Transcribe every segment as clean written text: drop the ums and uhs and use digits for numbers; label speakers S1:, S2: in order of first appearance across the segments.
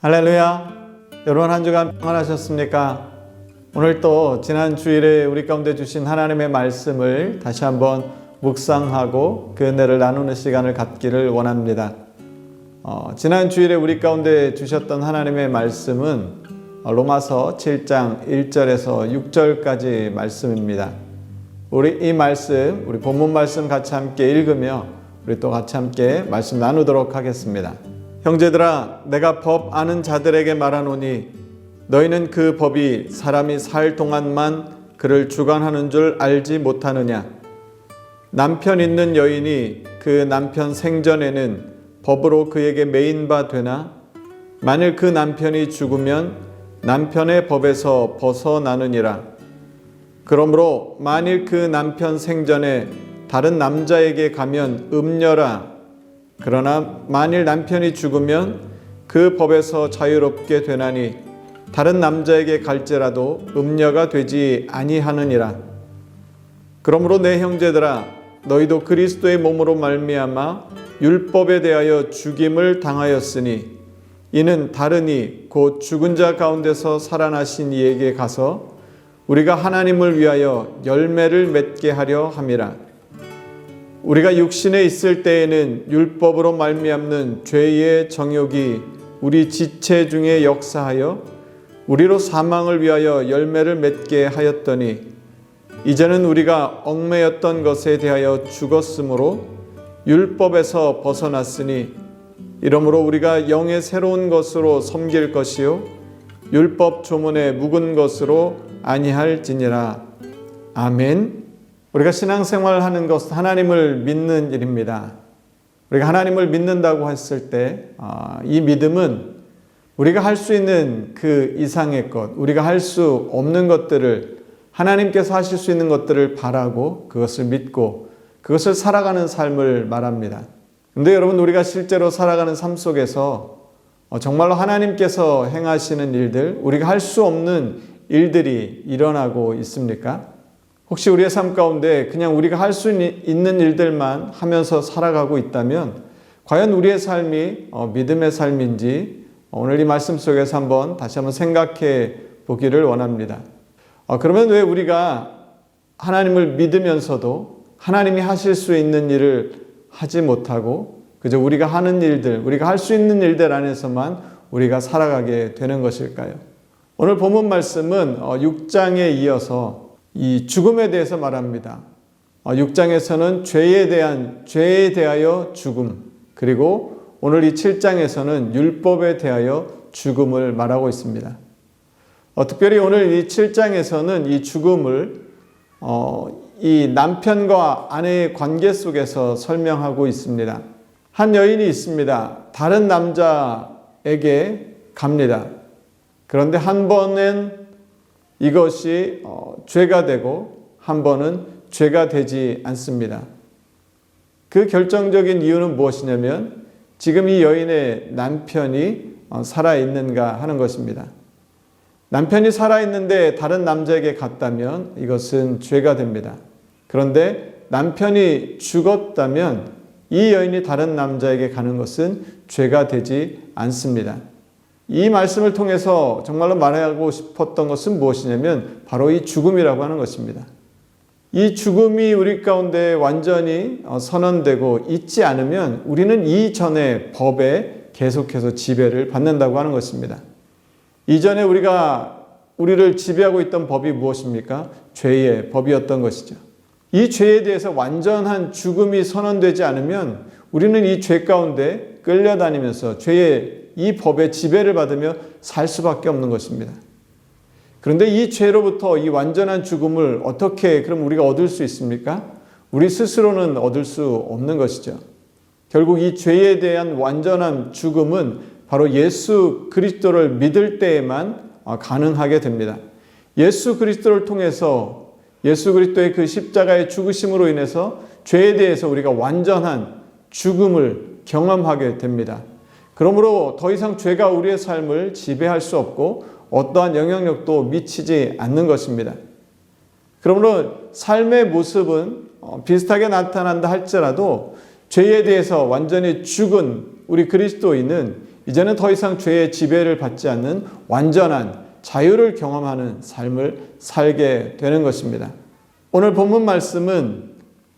S1: 할렐루야. 여러분 한 주간 평안하셨습니까? 오늘 또 지난 주일에 우리 가운데 주신 하나님의 말씀을 다시 한번 묵상하고 그 은혜를 나누는 시간을 갖기를 원합니다. 지난 주일에 우리 가운데 주셨던 하나님의 말씀은 로마서 7장 1절에서 6절까지 말씀입니다. 우리 이 말씀, 우리 본문 말씀 같이 함께 읽으며 우리 또 같이 함께 말씀 나누도록 하겠습니다. 형제들아, 내가 법 아는 자들에게 말하노니 너희는 그 법이 사람이 살 동안만 그를 주관하는 줄 알지 못하느냐? 남편 있는 여인이 그 남편 생전에는 법으로 그에게 매인 바 되나? 만일 그 남편이 죽으면 남편의 법에서 벗어나느니라. 그러므로 만일 그 남편 생전에 다른 남자에게 가면 음녀라. 그러나 만일 남편이 죽으면 그 법에서 자유롭게 되나니 다른 남자에게 갈지라도 음녀가 되지 아니하느니라. 그러므로 내 형제들아, 너희도 그리스도의 몸으로 말미암아 율법에 대하여 죽임을 당하였으니 이는 다르니 곧 죽은 자 가운데서 살아나신 이에게 가서 우리가 하나님을 위하여 열매를 맺게 하려 함이라. 우리가 육신에 있을 때에는 율법으로 말미암는 죄의 정욕이 우리 지체 중에 역사하여 우리로 사망을 위하여 열매를 맺게 하였더니 이제는 우리가 얽매였던 것에 대하여 죽었으므로 율법에서 벗어났으니 이러므로 우리가 영의 새로운 것으로 섬길 것이요 율법 조문에 묵은 것으로 아니할지니라. 아멘. 우리가 신앙생활을 하는 것은 하나님을 믿는 일입니다. 우리가 하나님을 믿는다고 했을 때 이 믿음은 우리가 할 수 있는 그 이상의 것, 우리가 할 수 없는 것들을 하나님께서 하실 수 있는 것들을 바라고 그것을 믿고 그것을 살아가는 삶을 말합니다. 그런데 여러분, 우리가 실제로 살아가는 삶 속에서 정말로 하나님께서 행하시는 일들, 우리가 할 수 없는 일들이 일어나고 있습니까? 혹시 우리의 삶 가운데 그냥 우리가 할 수 있는 일들만 하면서 살아가고 있다면 과연 우리의 삶이 믿음의 삶인지 오늘 이 말씀 속에서 다시 한번 생각해 보기를 원합니다. 그러면 왜 우리가 하나님을 믿으면서도 하나님이 하실 수 있는 일을 하지 못하고 그저 우리가 하는 일들, 우리가 할 수 있는 일들 안에서만 우리가 살아가게 되는 것일까요? 오늘 본문 말씀은 6장에 이어서 이 죽음에 대해서 말합니다. 6장에서는 죄에 대하여 죽음, 그리고 오늘 이 7장에서는 율법에 대하여 죽음을 말하고 있습니다. 특별히 오늘 이 7장에서는 이 죽음을 이 남편과 아내의 관계 속에서 설명하고 있습니다. 한 여인이 있습니다. 다른 남자에게 갑니다. 그런데 한 번은 이것이 죄가 되고 한 번은 죄가 되지 않습니다. 그 결정적인 이유는 무엇이냐면 지금 이 여인의 남편이 살아있는가 하는 것입니다. 남편이 살아있는데 다른 남자에게 갔다면 이것은 죄가 됩니다. 그런데 남편이 죽었다면 이 여인이 다른 남자에게 가는 것은 죄가 되지 않습니다. 이 말씀을 통해서 정말로 말하고 싶었던 것은 무엇이냐면 바로 이 죽음이라고 하는 것입니다. 이 죽음이 우리 가운데 완전히 선언되고 있지 않으면 우리는 이전의 법에 계속해서 지배를 받는다고 하는 것입니다. 이전에 우리를 지배하고 있던 법이 무엇입니까? 죄의 법이었던 것이죠. 이 죄에 대해서 완전한 죽음이 선언되지 않으면 우리는 이 죄 가운데 끌려다니면서 죄의 이 법의 지배를 받으며 살 수밖에 없는 것입니다. 그런데 이 죄로부터 이 완전한 죽음을 어떻게 그럼 우리가 얻을 수 있습니까? 우리 스스로는 얻을 수 없는 것이죠. 결국 이 죄에 대한 완전한 죽음은 바로 예수 그리스도를 믿을 때에만 가능하게 됩니다. 예수 그리스도를 통해서 예수 그리스도의 그 십자가의 죽으심으로 인해서 죄에 대해서 우리가 완전한 죽음을 경험하게 됩니다. 그러므로 더 이상 죄가 우리의 삶을 지배할 수 없고 어떠한 영향력도 미치지 않는 것입니다. 그러므로 삶의 모습은 비슷하게 나타난다 할지라도 죄에 대해서 완전히 죽은 우리 그리스도인은 이제는 더 이상 죄의 지배를 받지 않는 완전한 자유를 경험하는 삶을 살게 되는 것입니다. 오늘 본문 말씀은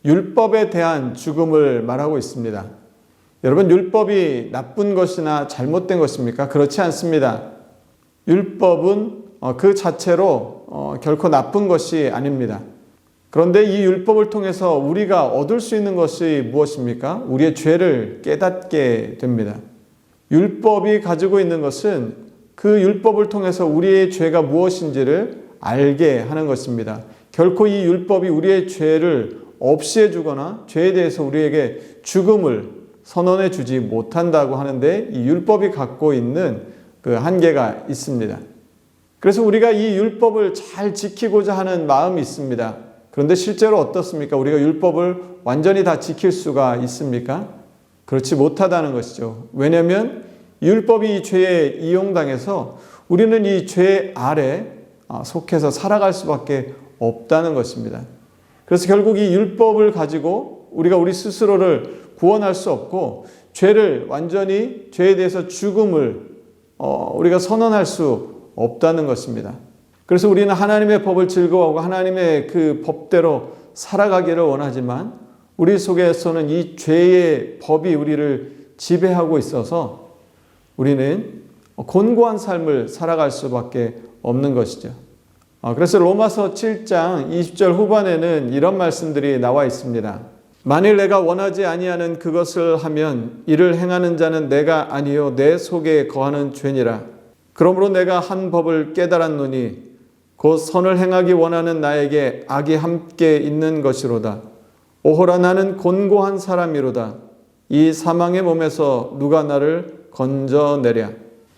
S1: 율법에 대한 죽음을 말하고 있습니다. 여러분, 율법이 나쁜 것이나 잘못된 것입니까? 그렇지 않습니다. 율법은 그 자체로 결코 나쁜 것이 아닙니다. 그런데 이 율법을 통해서 우리가 얻을 수 있는 것이 무엇입니까? 우리의 죄를 깨닫게 됩니다. 율법이 가지고 있는 것은 그 율법을 통해서 우리의 죄가 무엇인지를 알게 하는 것입니다. 결코 이 율법이 우리의 죄를 없애 주거나 죄에 대해서 우리에게 죽음을 선언해 주지 못한다고 하는데, 이 율법이 갖고 있는 그 한계가 있습니다. 그래서 우리가 이 율법을 잘 지키고자 하는 마음이 있습니다. 그런데 실제로 어떻습니까? 우리가 율법을 완전히 다 지킬 수가 있습니까? 그렇지 못하다는 것이죠. 왜냐하면 율법이 이 죄에 이용당해서 우리는 이 죄 아래 속해서 살아갈 수밖에 없다는 것입니다. 그래서 결국 이 율법을 가지고 우리가 우리 스스로를 구원할 수 없고, 죄를 완전히, 죄에 대해서 죽음을 우리가 선언할 수 없다는 것입니다. 그래서 우리는 하나님의 법을 즐거워하고 하나님의 그 법대로 살아가기를 원하지만, 우리 속에서는 이 죄의 법이 우리를 지배하고 있어서 우리는 곤고한 삶을 살아갈 수밖에 없는 것이죠. 그래서 로마서 7장 20절 후반에는 이런 말씀들이 나와 있습니다. 만일 내가 원하지 아니하는 그것을 하면 이를 행하는 자는 내가 아니요 내 속에 거하는 죄니라. 그러므로 내가 한 법을 깨달았노니 곧 선을 행하기 원하는 나에게 악이 함께 있는 것이로다. 오호라, 나는 곤고한 사람이로다. 이 사망의 몸에서 누가 나를 건져내랴.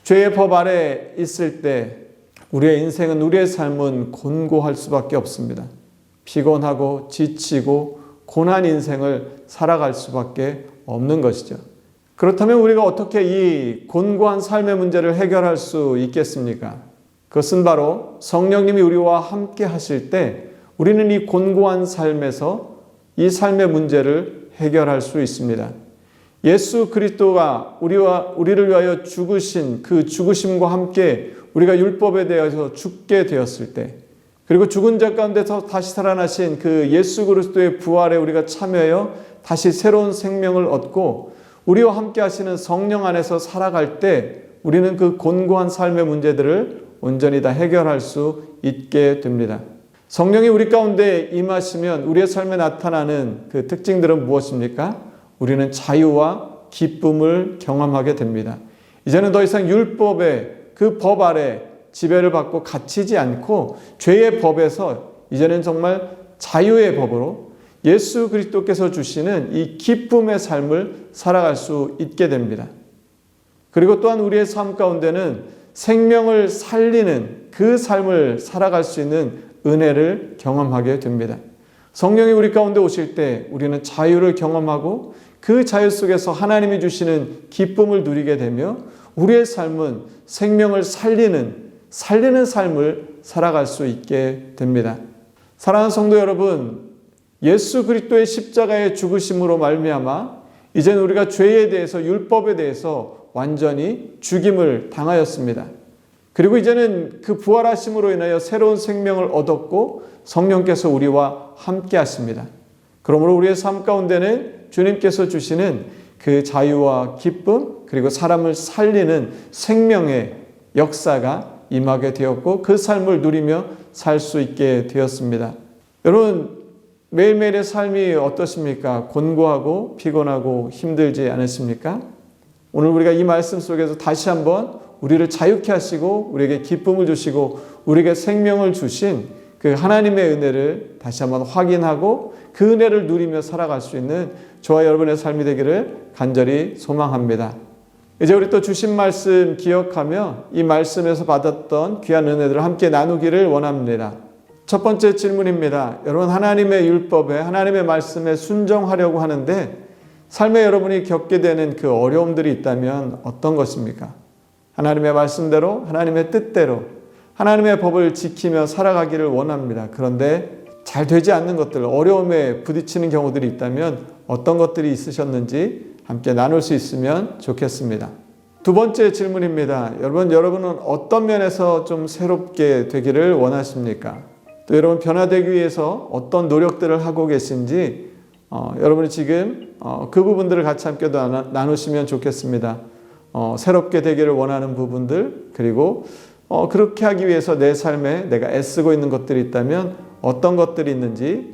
S1: 죄의 법 아래 있을 때 우리의 인생은, 우리의 삶은 곤고할 수밖에 없습니다. 피곤하고 지치고 고난 인생을 살아갈 수밖에 없는 것이죠. 그렇다면 우리가 어떻게 이 곤고한 삶의 문제를 해결할 수 있겠습니까? 그것은 바로 성령님이 우리와 함께 하실 때 우리는 이 곤고한 삶에서 이 삶의 문제를 해결할 수 있습니다. 예수 그리스도가 우리를 위하여 죽으신 그 죽으심과 함께 우리가 율법에 대해서 죽게 되었을 때, 그리고 죽은 자 가운데서 다시 살아나신 그 예수 그리스도의 부활에 우리가 참여하여 다시 새로운 생명을 얻고 우리와 함께 하시는 성령 안에서 살아갈 때 우리는 그 곤고한 삶의 문제들을 온전히 다 해결할 수 있게 됩니다. 성령이 우리 가운데 임하시면 우리의 삶에 나타나는 그 특징들은 무엇입니까? 우리는 자유와 기쁨을 경험하게 됩니다. 이제는 더 이상 율법의 그 법 아래 지배를 받고 갇히지 않고 죄의 법에서 이제는 정말 자유의 법으로 예수 그리스도께서 주시는 이 기쁨의 삶을 살아갈 수 있게 됩니다. 그리고 또한 우리의 삶 가운데는 생명을 살리는 그 삶을 살아갈 수 있는 은혜를 경험하게 됩니다. 성령이 우리 가운데 오실 때 우리는 자유를 경험하고 그 자유 속에서 하나님이 주시는 기쁨을 누리게 되며 우리의 삶은 생명을 살리는 삶을 살아갈 수 있게 됩니다. 사랑하는 성도 여러분, 예수 그리스도의 십자가의 죽으심으로 말미암아 이제는 우리가 죄에 대해서, 율법에 대해서 완전히 죽임을 당하였습니다. 그리고 이제는 그 부활하심으로 인하여 새로운 생명을 얻었고 성령께서 우리와 함께 하십니다. 그러므로 우리의 삶 가운데는 주님께서 주시는 그 자유와 기쁨, 그리고 사람을 살리는 생명의 역사가 임하게 되었고 그 삶을 누리며 살 수 있게 되었습니다. 여러분, 매일매일의 삶이 어떠십니까? 곤고하고 피곤하고 힘들지 않으십니까? 오늘 우리가 이 말씀 속에서 다시 한번 우리를 자유케 하시고 우리에게 기쁨을 주시고 우리에게 생명을 주신 그 하나님의 은혜를 다시 한번 확인하고 그 은혜를 누리며 살아갈 수 있는 저와 여러분의 삶이 되기를 간절히 소망합니다. 이제 우리 또 주신 말씀 기억하며 이 말씀에서 받았던 귀한 은혜들을 함께 나누기를 원합니다. 첫 번째 질문입니다. 여러분, 하나님의 율법에, 하나님의 말씀에 순종하려고 하는데 삶에 여러분이 겪게 되는 그 어려움들이 있다면 어떤 것입니까? 하나님의 말씀대로, 하나님의 뜻대로, 하나님의 법을 지키며 살아가기를 원합니다. 그런데 잘 되지 않는 것들, 어려움에 부딪히는 경우들이 있다면 어떤 것들이 있으셨는지 함께 나눌 수 있으면 좋겠습니다. 두 번째 질문입니다. 여러분은 어떤 면에서 좀 새롭게 되기를 원하십니까? 또 여러분 변화되기 위해서 어떤 노력들을 하고 계신지 여러분이 지금 그 부분들을 같이 함께 나누시면 좋겠습니다. 새롭게 되기를 원하는 부분들, 그리고 그렇게 하기 위해서 내 삶에 내가 애쓰고 있는 것들이 있다면 어떤 것들이 있는지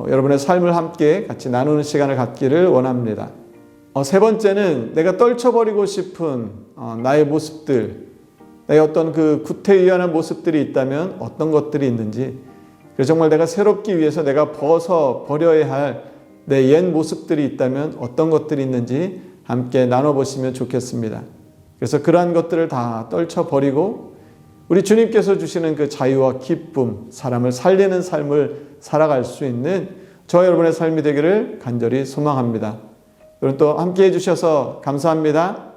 S1: 여러분의 삶을 함께 같이 나누는 시간을 갖기를 원합니다. 세 번째는 내가 떨쳐버리고 싶은 나의 모습들, 나의 어떤 그 구태의연한 모습들이 있다면 어떤 것들이 있는지, 그래서 정말 내가 새롭기 위해서 내가 벗어버려야 할 내 옛 모습들이 있다면 어떤 것들이 있는지 함께 나눠보시면 좋겠습니다. 그래서 그러한 것들을 다 떨쳐버리고 우리 주님께서 주시는 그 자유와 기쁨, 사람을 살리는 삶을 살아갈 수 있는 저와 여러분의 삶이 되기를 간절히 소망합니다. 여러분 또 함께 해주셔서 감사합니다.